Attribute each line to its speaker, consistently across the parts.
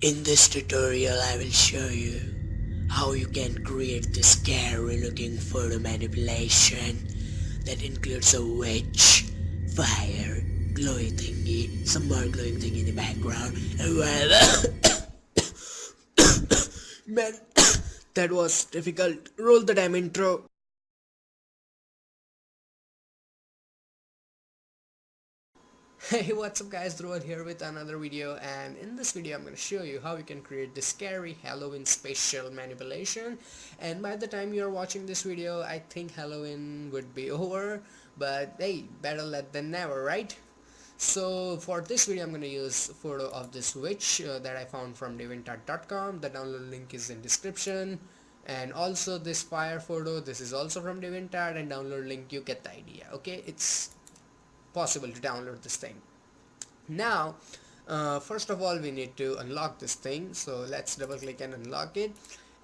Speaker 1: In this tutorial I will show you how you can create this scary looking photo manipulation that includes a witch, fire, glowing thingy, some more glowing thing in the background, and well, man, that was difficult. Roll the damn intro. Hey, what's up guys, Dhruvad here with another video, and in this video I'm going to show you how you can create this scary Halloween special manipulation. And by the time you're watching this video I think Halloween would be over, but hey, better late than never, right? So for this video I'm going to use a photo of this witch that I found from devintart.com. The download link is in description, and also this fire photo, this is also from devintart, and download link, you get the idea. Okay, it's possible to download this thing. Now first of all we need to unlock this thing, so let's double click and unlock it.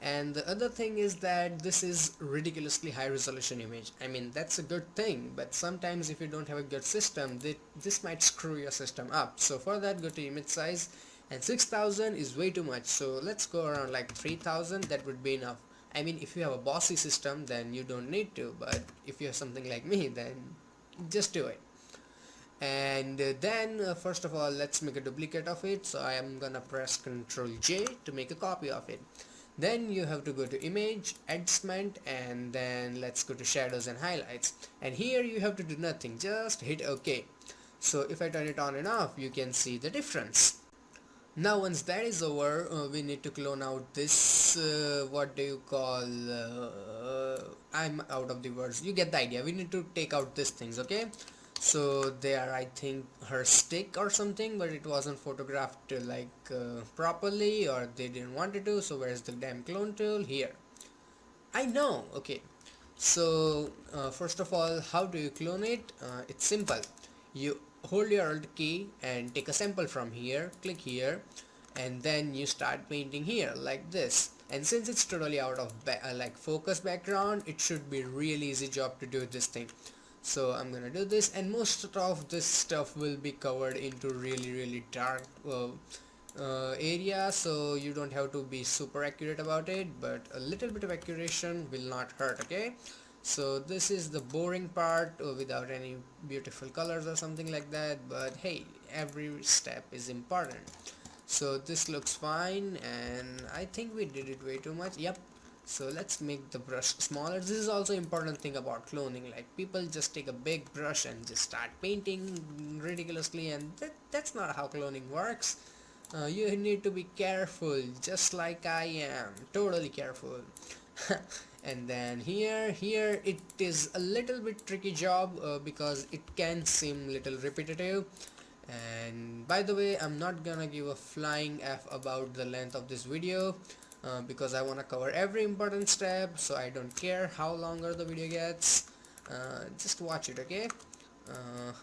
Speaker 1: And the other thing is that this is ridiculously high resolution image. I mean, that's a good thing, but sometimes if you don't have a good system, this might screw your system up. So for that, go to image size, and 6000 is way too much, so let's go around like 3000. That would be enough. I mean, if you have a bossy system then you don't need to, but if you have something like me, then just do it. And then first of all, let's make a duplicate of it, so I am gonna press Ctrl J to make a copy of it. Then you have to go to image, adjustment, and then let's go to shadows and highlights, and here you have to do nothing, just hit OK. So if I turn it on and off, you can see the difference. Now once that is over, we need to clone out this what do you call I'm out of the words, you get the idea. We need to take out these things, okay? So they are, I think, her stick or something, but it wasn't photographed properly, or they didn't want it to. So where's the damn clone tool? Here. I know. Okay, so first of all, how do you clone it? It's simple. You hold your alt key and take a sample from here, click here, and then you start painting here like this. And since it's totally out of focus background, it should be really easy job to do this thing. So I'm gonna do this, and most of this stuff will be covered into really dark area, so you don't have to be super accurate about it, but a little bit of accuracy will not hurt. Okay, so this is the boring part without any beautiful colors or something like that, but hey, every step is important. So this looks fine, and I think we did it way too much. Yep. So let's make the brush smaller. This is also important thing about cloning, like people just take a big brush and just start painting ridiculously, and that's not how cloning works. You need to be careful, just like I am, totally careful. And then here it is a little bit tricky job because it can seem little repetitive. And by the way, I'm not gonna give a flying F about the length of this video because I want to cover every important step, so I don't care how longer the video gets. Just watch it. Okay,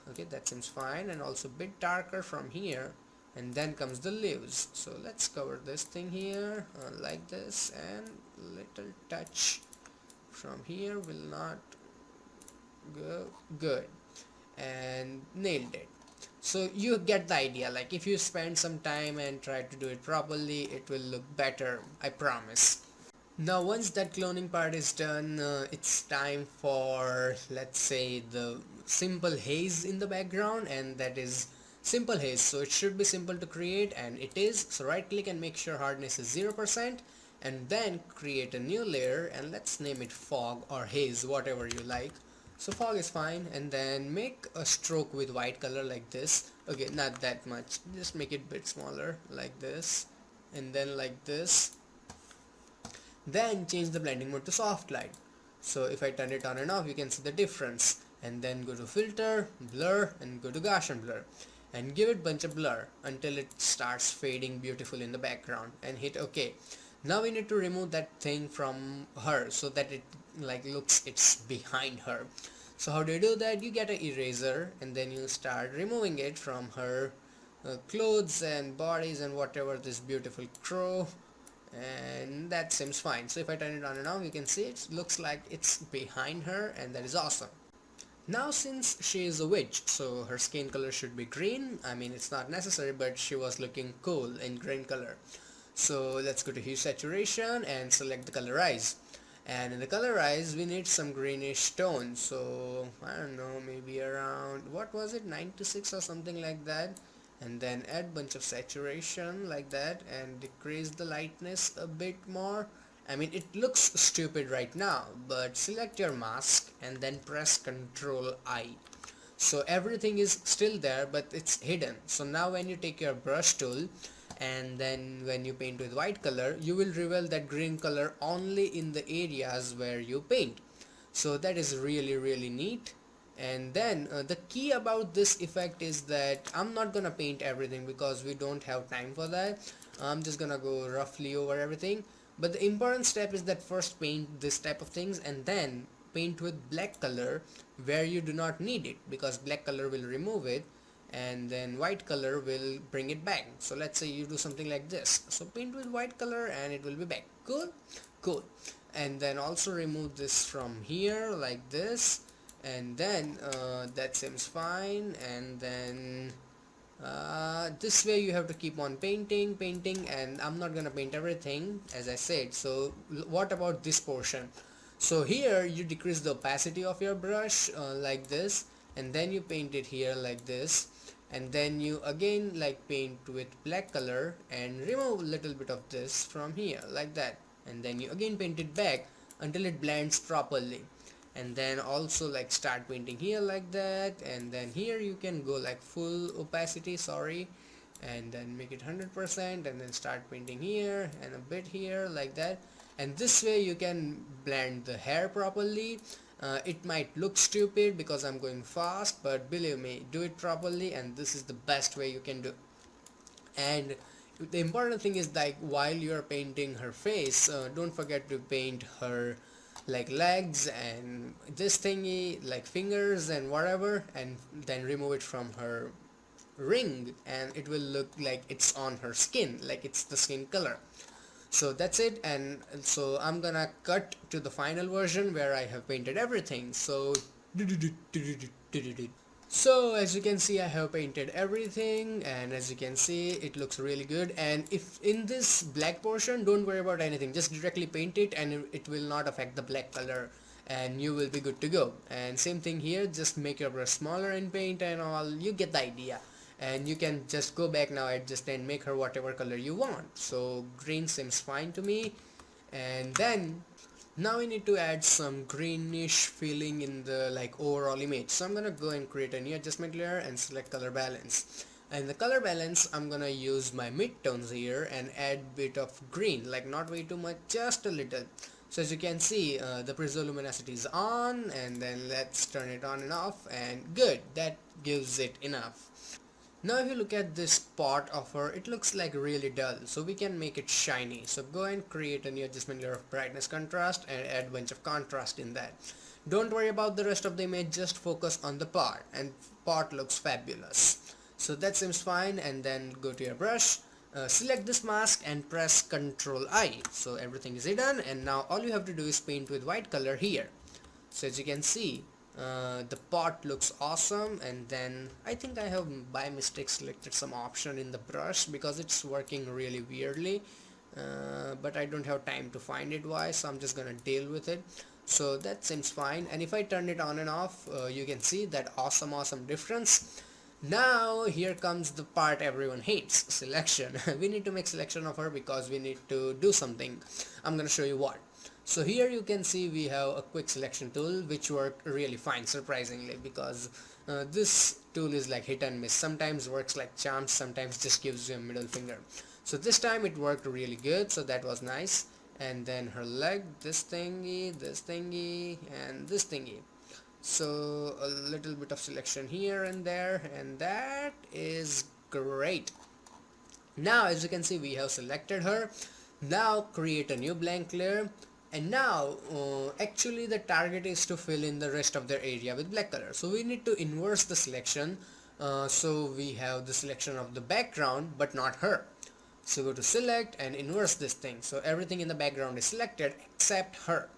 Speaker 1: okay, that seems fine, and also a bit darker from here, and then comes the leaves. So let's cover this thing here like this, and little touch from here will not go good, and nailed it. So you get the idea, like if you spend some time and try to do it properly, it will look better, I promise. Now once that cloning part is done, it's time for, let's say, the simple haze in the background, and that is simple haze. So it should be simple to create, and it is. So right click and make sure hardness is 0%, and then create a new layer, and let's name it fog or haze, whatever you like. So fog is fine, and then make a stroke with white color like this. Okay, not that much, just make it a bit smaller like this, and then like this. Then change the blending mode to soft light. So if I turn it on and off, you can see the difference. And then go to filter, blur, and go to Gaussian blur, and give it bunch of blur until it starts fading beautiful in the background, and hit OK. Now we need to remove that thing from her so that it looks it's behind her. So how do you do that? You get an eraser, and then you start removing it from her clothes and bodies and whatever, this beautiful crow, and that seems fine. So if I turn it on and off, you can see it looks like it's behind her, and that is awesome. Now since she is a witch, so her skin color should be green. I mean, it's not necessary, but she was looking cool in green color. So let's go to hue saturation and select the colorize. And in the colorize we need some greenish tone, so I don't know, maybe around, what was it, 96 or something like that. And then add bunch of saturation like that and decrease the lightness a bit more. I mean, it looks stupid right now, but select your mask and then press Ctrl I. So everything is still there, but it's hidden. So now when you take your brush tool and then when you paint with white color, you will reveal that green color only in the areas where you paint. So that is really neat. And then the key about this effect is that I'm not gonna paint everything because we don't have time for that. I'm just gonna go roughly over everything, but the important step is that first paint this type of things and then paint with black color where you do not need it, because black color will remove it and then white color will bring it back. So let's say you do something like this, so paint with white color and it will be back. Cool. And then also remove this from here like this, and then that seems fine. And then this way you have to keep on painting, and I'm not gonna paint everything as I said. So what about this portion? So here you decrease the opacity of your brush like this, and then you paint it here like this, and then you again like paint with black color and remove a little bit of this from here like that, and then you again paint it back until it blends properly. And then also like start painting here like that, and then here you can go like full opacity, sorry, and then make it 100%, and then start painting here and a bit here like that. And this way you can blend the hair properly. It might look stupid because I'm going fast, but believe me, do it properly and this is the best way you can do. And the important thing is, like, while you're painting her face, don't forget to paint her like legs and this thingy, like fingers and whatever, and then remove it from her ring and it will look like it's on her skin, like it's the skin color. So that's it. And so I'm gonna cut to the final version where I have painted everything. So as you can see, I have painted everything, and as you can see, it looks really good. And if in this black portion, don't worry about anything, just directly paint it and it will not affect the black color and you will be good to go. And same thing here, just make your brush smaller and paint and all, you get the idea. And you can just go back now, adjust and make her whatever color you want. So green seems fine to me. And then now we need to add some greenish feeling in the like overall image. So I'm gonna go and create a new adjustment layer and select color balance. And the color balance, I'm gonna use my midtones here and add bit of green, like not way too much, just a little. So as you can see, the prezo luminosity is on, and then let's turn it on and off, and good, that gives it enough. Now if you look at this part of her, it looks like really dull, so we can make it shiny. So go and create a new adjustment layer of brightness contrast and add a bunch of contrast in that. Don't worry about the rest of the image, just focus on the part, and part looks fabulous. So that seems fine. And then go to your brush, select this mask and press Ctrl I. So everything is hidden, and now all you have to do is paint with white color here. So as you can see, the pot looks awesome. And then I think I have by mistake selected some option in the brush because it's working really weirdly, but I don't have time to find it why, so I'm just gonna deal with it. So that seems fine, and if I turn it on and off, you can see that awesome difference. Now here comes the part everyone hates, selection. We need to make selection of her because we need to do something. I'm gonna show you what. So here you can see we have a quick selection tool which worked really fine, surprisingly, because this tool is like hit and miss. Sometimes works like charms, sometimes just gives you a middle finger. So this time it worked really good, so that was nice. And then her leg, this thingy, and this thingy. So a little bit of selection here and there, and that is great. Now as you can see, we have selected her. Now create a new blank layer. And now actually the target is to fill in the rest of their area with black color, so we need to inverse the selection. So we have the selection of the background but not her. So go to select and inverse this thing, so everything in the background is selected except her.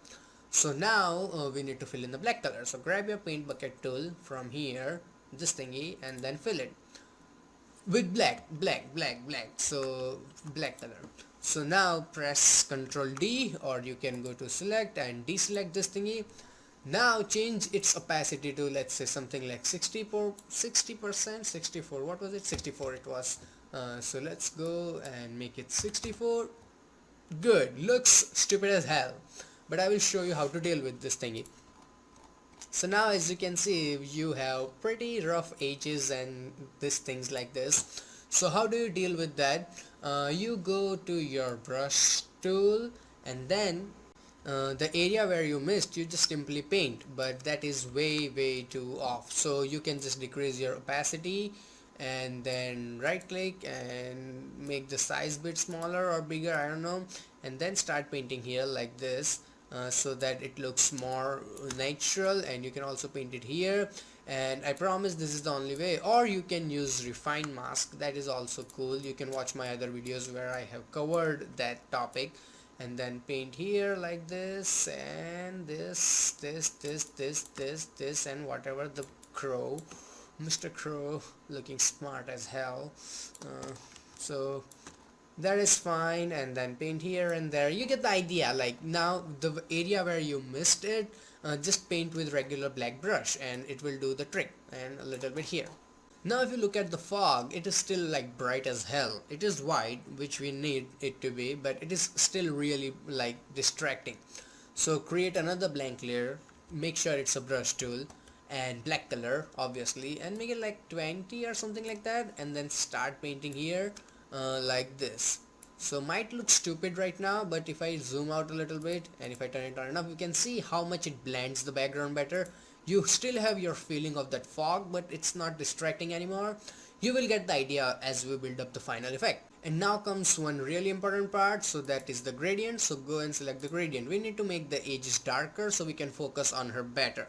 Speaker 1: So now we need to fill in the black color. So grab your paint bucket tool from here, this thingy, and then fill it with black. So black color. So now press Ctrl D, or you can go to select and deselect this thingy. Now change its opacity to, let's say, something like 60%, 64, what was it, 64 it was. So let's go and make it 64. Good, looks stupid as hell, but I will show you how to deal with this thingy. So now as you can see, you have pretty rough edges and these things like this. So how do you deal with that? You go to your brush tool, and then the area where you missed, you just simply paint, but that is way too off. So you can just decrease your opacity and then right click and make the size bit smaller or bigger, I don't know, and then start painting here like this, so that it looks more natural. And you can also paint it here, and I promise this is the only way. Or you can use refine mask, that is also cool. You can watch my other videos where I have covered that topic. And then paint here like this, and this, and whatever the crow, Mr. Crow looking smart as hell. So that is fine, and then paint here and there. You get the idea. Like now the area where you missed it, just paint with regular black brush and it will do the trick, and a little bit here. Now if you look at the fog, it is still like bright as hell. It is white, which we need it to be, but it is still really like distracting. So create another blank layer, make sure it's a brush tool, and black color obviously, and make it like 20 or something like that, and then start painting here like this. So might look stupid right now, but if I zoom out a little bit and if I turn it on enough, you can see how much it blends the background better. You still have your feeling of that fog, but it's not distracting anymore. You will get the idea as we build up the final effect. And now comes one really important part, so that is the gradient. So go and select the gradient. We need to make the edges darker so we can focus on her better.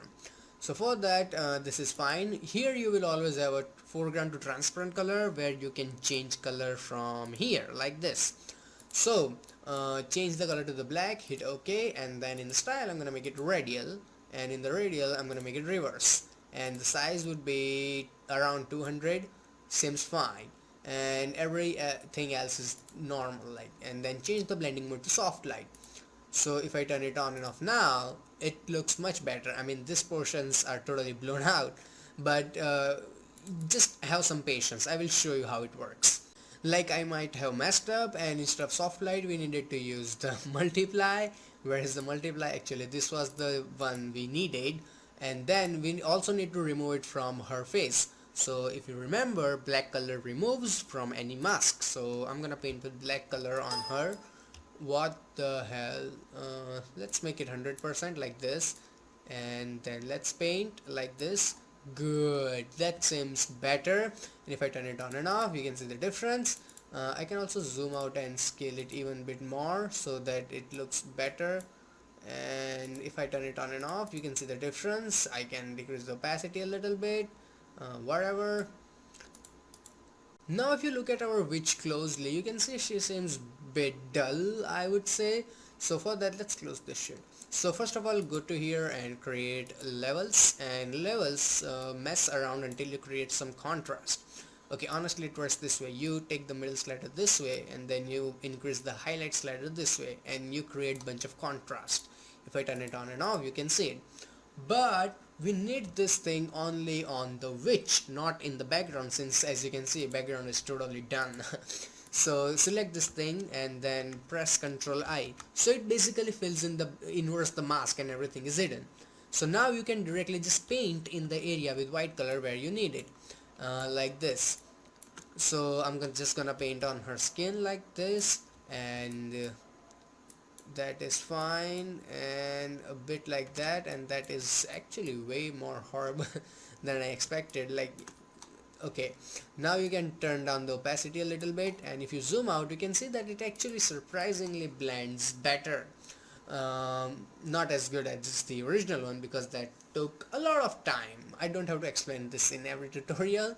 Speaker 1: So for that, this is fine. Here you will always have a foreground to transparent color where you can change color from here like this. So change the color to the black, hit OK, and then in the style I'm gonna make it radial, and in the radial I'm gonna make it reverse, and the size would be around 200. Seems fine, and everything else is normal, like. And then change the blending mode to soft light. So if I turn it on and off now, it looks much better. I mean, these portions are totally blown out, but just have some patience. I will show you how it works. Like I might have messed up, and instead of soft light we needed to use the multiply. Where is the multiply? Actually this was the one we needed. And then we also need to remove it from her face. So if you remember, black color removes from any mask. So I'm gonna paint with black color on her. What the hell, let's make it 100% like this, and then let's paint like this. Good, that seems better. And if I turn it on and off, you can see the difference. I can also zoom out and scale it even bit more so that it looks better. And if I turn it on and off, you can see the difference. I can decrease the opacity a little bit, whatever. Now if you look at our witch closely, you can see she seems bit dull, I would say. So for that, let's close this shit. So first of all, go to here and create levels, and levels mess around until you create some contrast. Okay, honestly it works this way. You take the middle slider this way, and then you increase the highlight slider this way, and you create bunch of contrast. If I turn it on and off, you can see it. But we need this thing only on the witch, not in the background, since as you can see background is totally done. So select this thing and then press Ctrl I. So it basically fills in the inverse the mask and everything is hidden. So now you can directly just paint in the area with white color where you need it, like this. So I'm just gonna paint on her skin like this, and that is fine, and a bit like that, and that is actually way more horrible than I expected. Like, okay, now you can turn down the opacity a little bit, and if you zoom out you can see that it actually surprisingly blends better. Not as good as the original one because that took a lot of time. I don't have to explain this in every tutorial.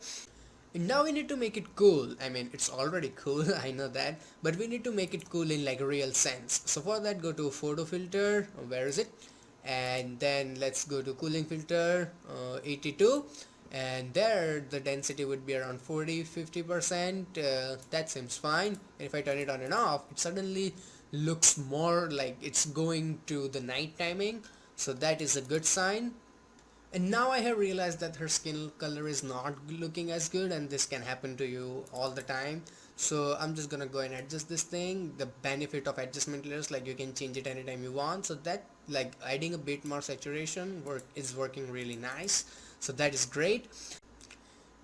Speaker 1: And now we need to make it cool. I mean, it's already cool, I know that, but we need to make it cool in like a real sense. So for that, go to photo filter, where is it? and then let's go to cooling filter, 82, and there the density would be around 40-50%. That seems fine. And if I turn it on and off, it suddenly looks more like it's going to the night timing, so that is a good sign. And now I have realized that her skin color is not looking as good, and this can happen to you all the time. So I'm just gonna go and adjust this thing. The benefit of adjustment layers, like you can change it anytime you want, so that like adding a bit more saturation is working really nice, so that is great.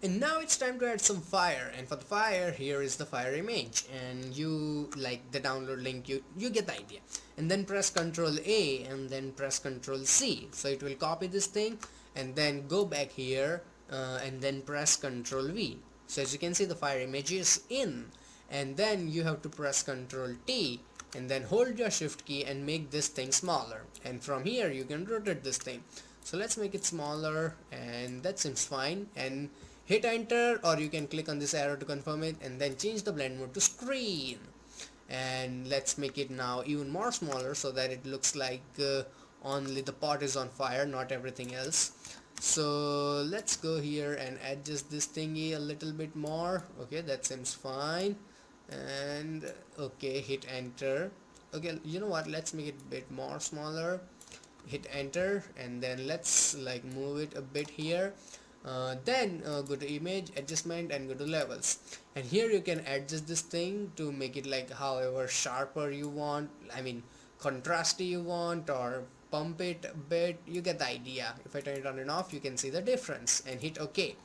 Speaker 1: And now it's time to add some fire, and for the fire, here is the fire image, and you like the download link, you get the idea. And then press Ctrl A and then press Ctrl C, so it will copy this thing, and then go back here, and then press Ctrl V. So as you can see, the fire image is in, and then you have to press Ctrl T and then hold your shift key and make this thing smaller, and from here you can rotate this thing. So let's make it smaller, and that seems fine, and hit enter, or you can click on this arrow to confirm it, and then change the blend mode to screen. And let's make it now even more smaller so that it looks like only the pot is on fire, not everything else. So let's go here and adjust this thingy a little bit more. Okay, that seems fine. And okay, hit enter. Okay, you know what, let's make it a bit more smaller. Hit enter, and then let's like move it a bit here. Then go to image adjustment and go to levels, and here you can adjust this thing to make it like however sharper you want, I mean contrasty you want, or pump it a bit. You get the idea. If I turn it on and off, you can see the difference, and hit OK.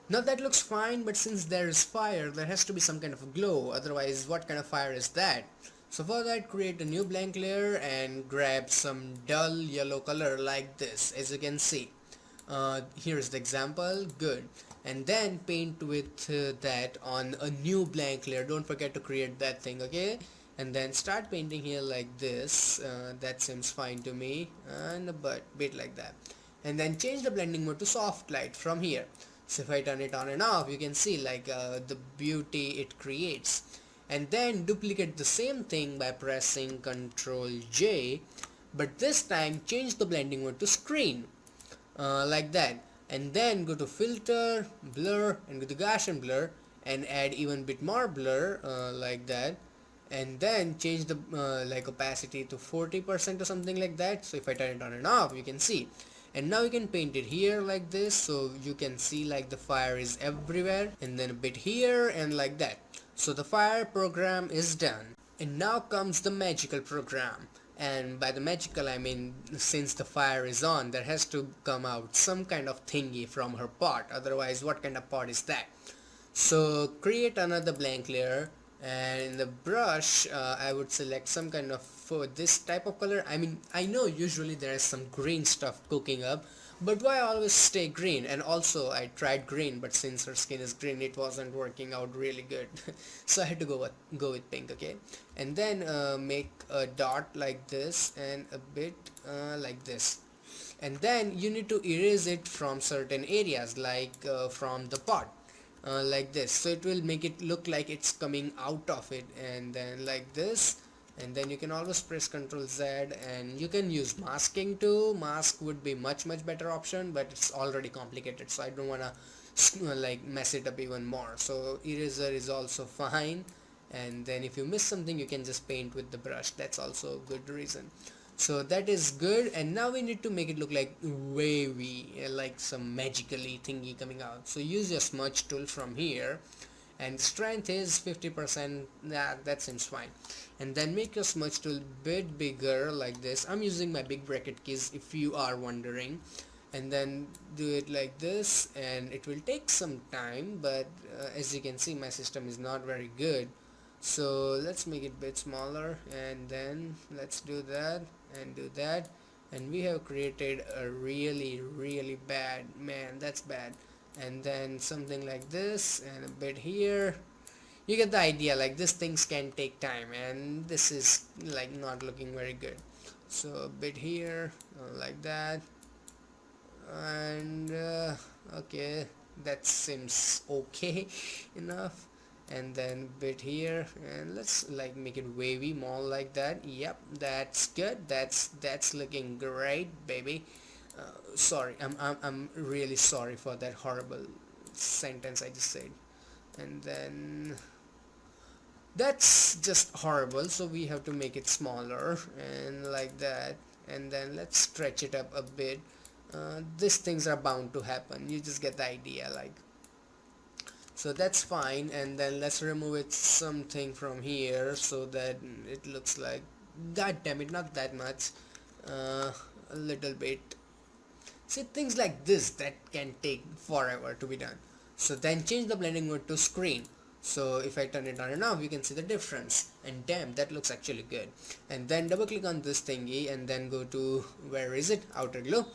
Speaker 1: Now that looks fine, but since there is fire, there has to be some kind of a glow, otherwise what kind of fire is that? So for that, create a new blank layer and grab some dull yellow color like this, as you can see. Here's the example. Good. And then paint with that on a new blank layer. Don't forget to create that thing, okay? And then start painting here like this. That seems fine to me, and a bit like that. And then change the blending mode to soft light from here. So if I turn it on and off, you can see like the beauty it creates. And then duplicate the same thing by pressing Ctrl J, but this time change the blending mode to screen, like that. And then go to filter, blur, and go to Gaussian blur, and add even bit more blur, like that. And then change the like opacity to 40% or something like that. So if I turn it on and off, you can see. And now you can paint it here like this, so you can see like the fire is everywhere, and then a bit here and like that. So the fire program is done. And now comes the magical program. And by the magical, I mean, since the fire is on, there has to come out some kind of thingy from her pot, otherwise what kind of pot is that? So create another blank layer, and in the brush I would select some kind of this type of color. I mean, I know usually there is some green stuff cooking up, but why always stay green? And also I tried green, but since her skin is green, it wasn't working out really good. So I had to go with pink. Okay, and then make a dot like this and a bit like this, and then you need to erase it from certain areas, like from the pot, like this, so it will make it look like it's coming out of it, and then like this. And then you can always press Ctrl Z, and you can use masking too. Mask would be much better option, but it's already complicated, so I don't wanna like mess it up even more. So eraser is also fine, and then if you miss something, you can just paint with the brush. That's also a good reason. So that is good, and now we need to make it look like wavy, like some magically thingy coming out. So use your smudge tool from here, and strength is 50%. That seems fine. And then make your smudge tool bit bigger like this. I'm using my big bracket keys if you are wondering. And then do it like this, and it will take some time, but as you can see, my system is not very good. So let's make it a bit smaller, and then let's do that and do that, and we have created a really bad, man, that's bad. And then something like this, and a bit here. You get the idea, like these things can take time, and this is like not looking very good. So a bit here, like that, and okay, that seems okay enough. and then bit here, and let's like make it wavy more like that. Yep, that's good. That's looking great, baby. Sorry, I'm really sorry for that horrible sentence I just said. And then that's just horrible, so we have to make it smaller and like that, and then let's stretch it up a bit. These things are bound to happen, you just get the idea, like, so that's fine. And then let's remove it something from here so that it looks like, god damn it, not that much, a little bit. See, things like this that can take forever to be done. So then change the blending mode to screen. So if I turn it on and off, you can see the difference. And damn, that looks actually good. And then double click on this thingy and then go to, where is it? Outer glow.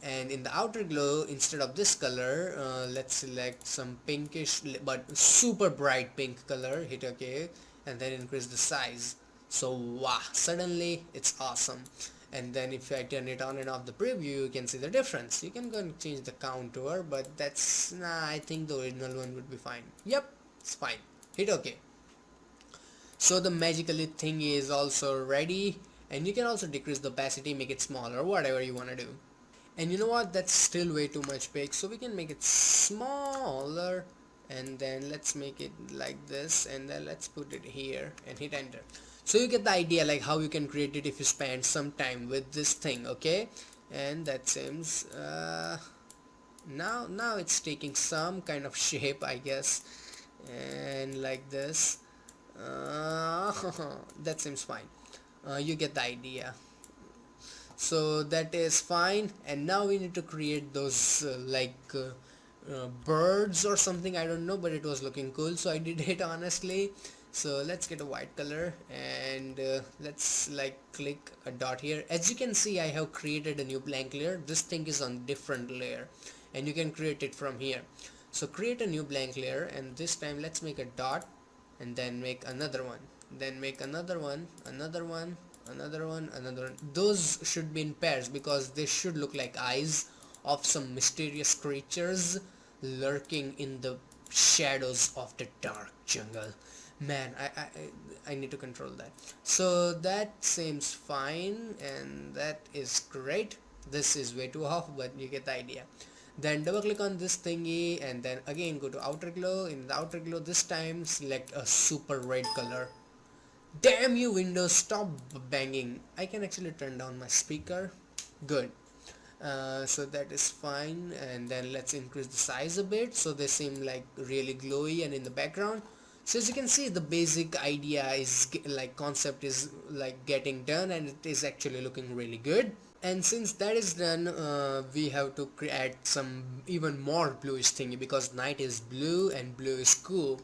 Speaker 1: And in the outer glow, instead of this color, let's select some pinkish but super bright pink color. Hit OK. And then increase the size. So wow, suddenly it's awesome. And then if I turn it on and off the preview, you can see the difference. You can go and change the contour, but that's, nah, I think the original one would be fine. Yep, it's fine. Hit OK. So the magically thing is also ready, and you can also decrease the opacity, make it smaller, whatever you want to do. And you know what, that's still way too much big, so we can make it smaller, and then let's make it like this, and then let's put it here and hit enter. So you get the idea, like how you can create it if you spend some time with this thing. Okay, and that seems now it's taking some kind of shape, I guess, and like this. That seems fine. You get the idea. So that is fine, and now we need to create those birds or something, I don't know, but it was looking cool, so I did it honestly. So let's get a white color, and let's like click a dot here. As you can see, I have created a new blank layer. This thing is on different layer, and you can create it from here. So create a new blank layer, and this time let's make a dot, and then make another one, then make another one, another one, another one, another one. Those should be in pairs because they should look like eyes of some mysterious creatures lurking in the shadows of the dark jungle. Man, I need to control that. So that seems fine, and that is great. This is way too off, but you get the idea. Then double click on this thingy, and then again go to outer glow. In the outer glow, this time select a super red color. Damn you, Windows, stop banging. I can actually turn down my speaker. Good. So that is fine, and then let's increase the size a bit so they seem like really glowy and in the background. So as you can see, the basic idea is like concept is like getting done, and it is actually looking really good. And since that is done, we have to create some even more bluish thingy because night is blue and blue is cool.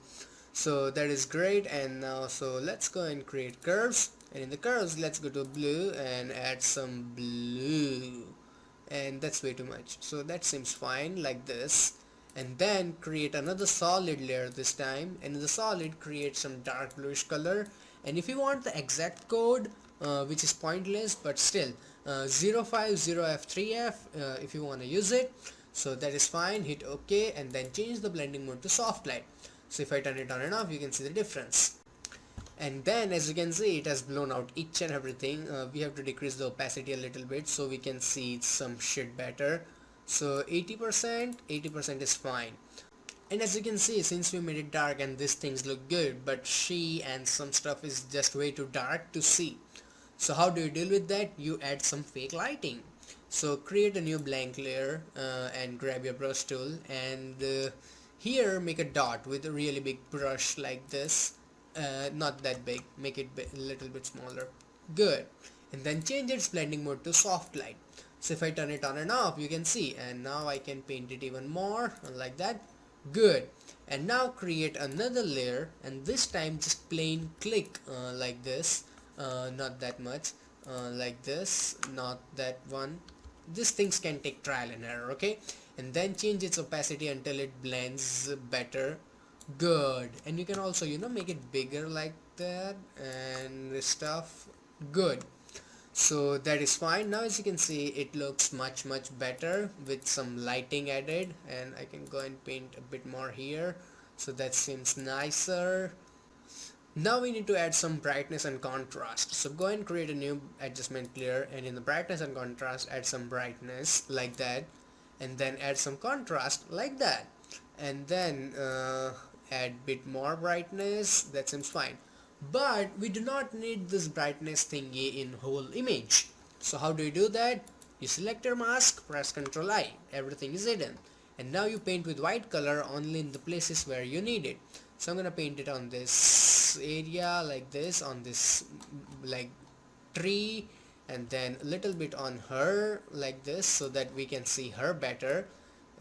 Speaker 1: So that is great. And now, so let's go and create curves, and in the curves let's go to blue and add some blue, and that's way too much, so that seems fine like this. And then create another solid layer this time, and in the solid create some dark bluish color. And if you want the exact code, which is pointless but still, 050F3F, if you want to use it, so that is fine. Hit OK, and then change the blending mode to soft light. So if I turn it on and off, you can see the difference. And then as you can see, it has blown out each and everything. We have to decrease the opacity a little bit so we can see some shit better. So 80% is fine. And as you can see, since we made it dark and these things look good, but she and some stuff is just way too dark to see. So how do you deal with that? You add some fake lighting. So create a new blank layer, and grab your brush tool, and here make a dot with a really big brush like this. Not that big, make it a little bit smaller. Good. And then change its blending mode to soft light. So if I turn it on and off, you can see, and now I can paint it even more like that. Good. And now create another layer, and this time just plain click like this, not that much, like this, not that one. These things can take trial and error, okay? And then change its opacity until it blends better. Good. And you can also, make it bigger like that and stuff. Good. So that is fine. Now as you can see, it looks much better with some lighting added, and I can go and paint a bit more here. so that seems nicer. Now we need to add some brightness and contrast, so go and create a new adjustment layer, and in the brightness and contrast add some brightness like that, and then add some contrast like that, and then add bit more brightness. That seems fine, but we do not need this brightness thingy in whole image. So how do you do that? You select your mask, press Ctrl I, everything is hidden, and now you paint with white color only in the places where you need it. So I'm gonna paint it on this area like this, on this like tree, and then a little bit on her like this, so that we can see her better,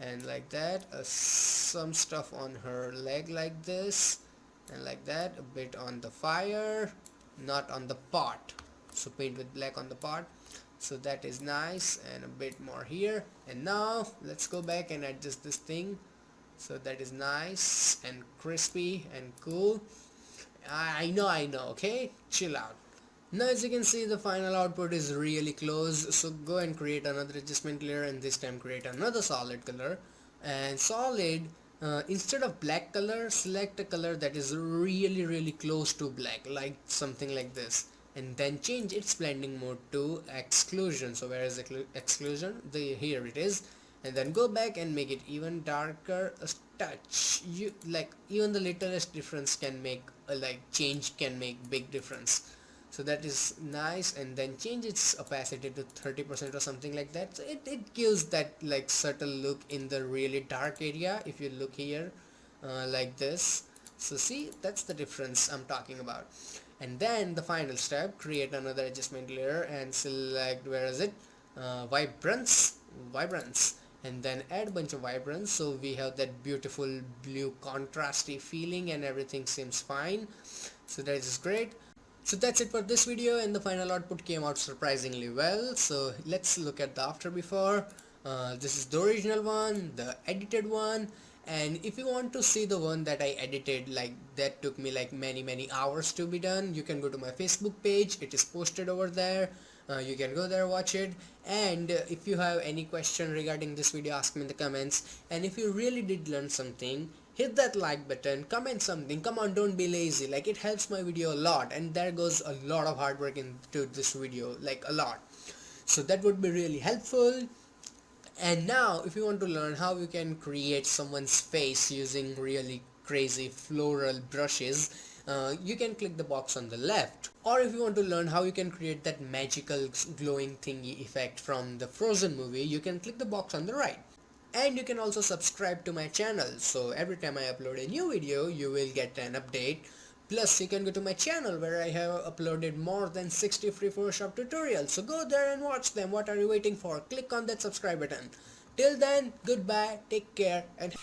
Speaker 1: and like that, some stuff on her leg like this, and like that, a bit on the fire, not on the pot, so paint with black on the pot, so that is nice, and a bit more here. And now let's go back and adjust this thing, so that is nice and crispy and cool. I know, okay, chill out. Now as you can see, the final output is really close, so go and create another adjustment layer, and this time create another solid color. And solid, instead of black color, select a color that is really close to black, like something like this, and then change its blending mode to exclusion. So where is exclusion? Here it is. And then go back and make it even darker a touch. You like, even the littlest difference can make change can make big difference, so that is nice. And then change its opacity to 30% or something like that, so it gives that like subtle look in the really dark area. If you look here, like this, so see, that's the difference I'm talking about. And then the final step, create another adjustment layer and select, where is it, vibrance, and then add a bunch of vibrance, so we have that beautiful blue contrasty feeling, and everything seems fine, so that is great. So that's it for this video, and the final output came out surprisingly well. So let's look at the after before. This is the original one, the edited one, and if you want to see the one that I edited, like that took me like many hours to be done, you can go to my Facebook page, it is posted over there. You can go there, watch it, and if you have any question regarding this video, ask me in the comments. And if you really did learn something, hit that like button, comment something, come on, don't be lazy, like it helps my video a lot, and there goes a lot of hard work into this video, like a lot, so that would be really helpful. And now if you want to learn how you can create someone's face using really crazy floral brushes, you can click the box on the left. Or if you want to learn how you can create that magical glowing thingy effect from the Frozen movie, you can click the box on the right. And you can also subscribe to my channel, so every time I upload a new video you will get an update. Plus you can go to my channel where I have uploaded more than 60 free Photoshop tutorials, so go there and watch them. What are you waiting for? Click on that subscribe button. Till then, goodbye, take care, and